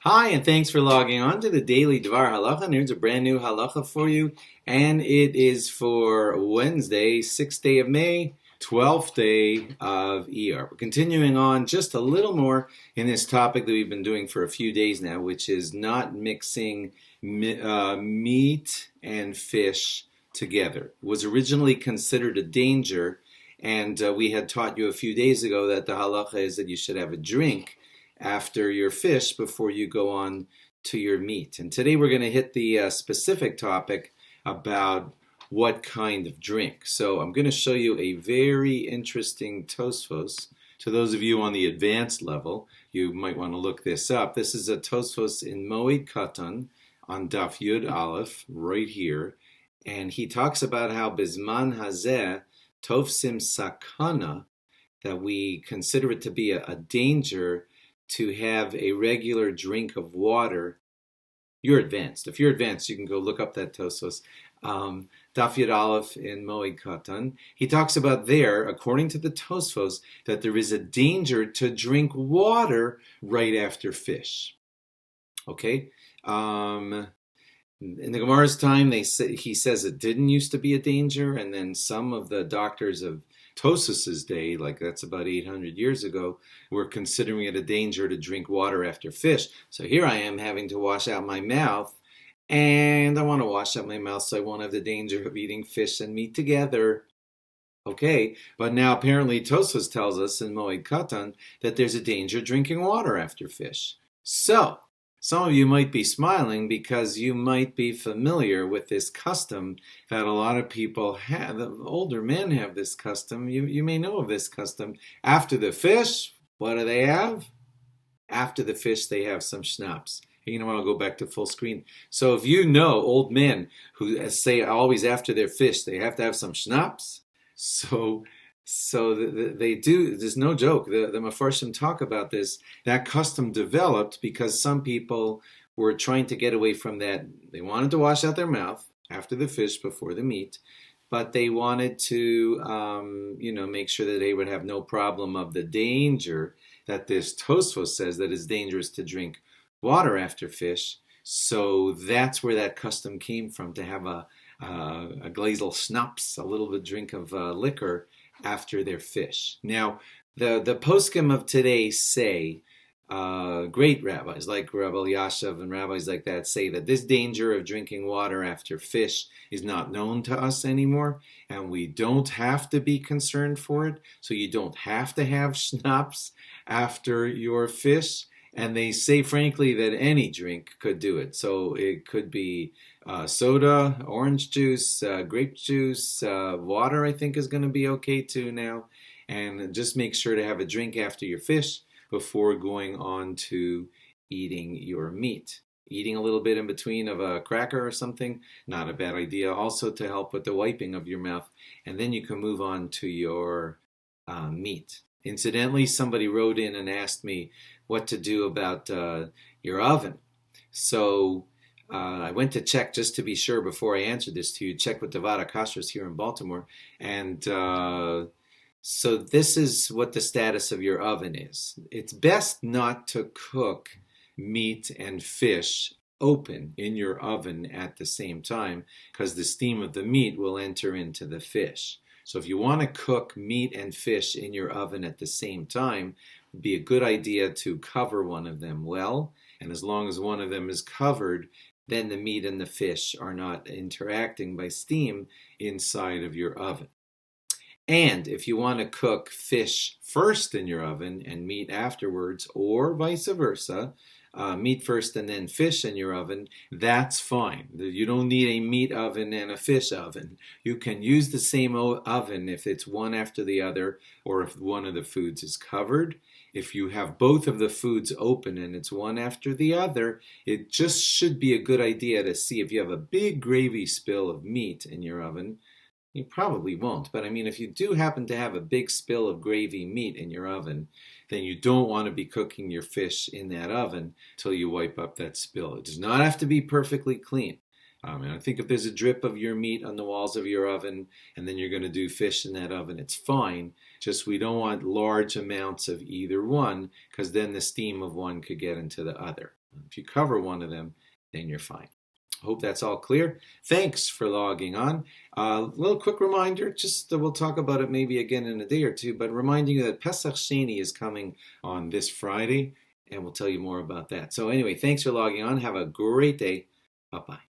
Hi, and thanks for logging on to the daily DVAR HALACHA. And here's a brand new halacha for you, and it is for Wednesday, 6th day of May, 12th day of IYAR. We're continuing on just a little more in this topic that we've been doing for a few days now, which is not mixing meat and fish together. It was originally considered a danger, and we had taught you a few days ago that the halacha is that you should have a drink after your fish before you go on to your meat. And today we're going to hit the specific topic about what kind of drink. So I'm going to show you a very interesting Tosfos. To those of you on the advanced level, you might want to look this up. This is a Tosfos in Moed Katan on Daf Yud Aleph, right here. And he talks about how Bizman Hazeh Tofsim Sakana, that we consider it to be a danger to have a regular drink of water. You're advanced. If you're advanced, you can go look up that Tosfos. Daf Yud Aleph in Moed Katan. He talks about there, according to the Tosfos, that there is a danger to drink water right after fish. Okay? In the Gemara's time, he says it didn't used to be a danger, and then some of the doctors of Tosfos's day, like that's about 800 years ago, were considering it a danger to drink water after fish. So here I am having to wash out my mouth, and I want to wash out my mouth so I won't have the danger of eating fish and meat together. Okay, but now apparently Tosfos tells us in Moed Katan that there's a danger drinking water after fish. So, some of you might be smiling because you might be familiar with this custom that a lot of people have. The older men have this custom. You may know of this custom. After the fish, what do they have? After the fish, they have some schnapps. You know what? I'll go back to full screen. So if you know old men who say always after their fish, they have to have some schnapps. So they do. There's no joke. The Mefarshim talk about this. That custom developed because some people were trying to get away from that. They wanted to wash out their mouth after the fish before the meat, but they wanted to, make sure that they would have no problem of the danger that this Tosfos says that it's dangerous to drink water after fish. So that's where that custom came from, to have a glazel schnapps, a little bit drink of liquor after their fish. Now, the poskim of today say, great rabbis like Rabbi Yashav and rabbis like that say that this danger of drinking water after fish is not known to us anymore, and we don't have to be concerned for it. So you don't have to have schnapps after your fish. And they say, frankly, that any drink could do it. So it could be soda, orange juice, grape juice, water, I think is going to be okay too now. And just make sure to have a drink after your fish before going on to eating your meat. Eating a little bit in between of a cracker or something, not a bad idea. Also to help with the wiping of your mouth. And then you can move on to your meat. Incidentally, somebody wrote in and asked me what to do about your oven. So I went to check just to be sure before I answered this to you, check with DVAR HALACHA here in Baltimore. And so this is what the status of your oven is. It's best not to cook meat and fish open in your oven at the same time, because the steam of the meat will enter into the fish. So if you want to cook meat and fish in your oven at the same time, it would be a good idea to cover one of them well. And as long as one of them is covered, then the meat and the fish are not interacting by steam inside of your oven. And if you want to cook fish first in your oven and meat afterwards, or vice versa, meat first and then fish in your oven, that's fine. You don't need a meat oven and a fish oven. You can use the same oven if it's one after the other, or if one of the foods is covered. If you have both of the foods open and it's one after the other, it just should be a good idea to see if you have a big gravy spill of meat in your oven. You probably won't, but I mean, if you do happen to have a big spill of gravy meat in your oven, then you don't want to be cooking your fish in that oven till you wipe up that spill. It does not have to be perfectly clean. And I think if there's a drip of your meat on the walls of your oven and then you're going to do fish in that oven, it's fine. Just we don't want large amounts of either one because then the steam of one could get into the other. If you cover one of them, then you're fine. Hope that's all clear. Thanks for logging on. A little quick reminder, just we'll talk about it maybe again in a day or two, but reminding you that Pesach Sheni is coming on this Friday, and we'll tell you more about that. So anyway, thanks for logging on. Have a great day. Bye-bye.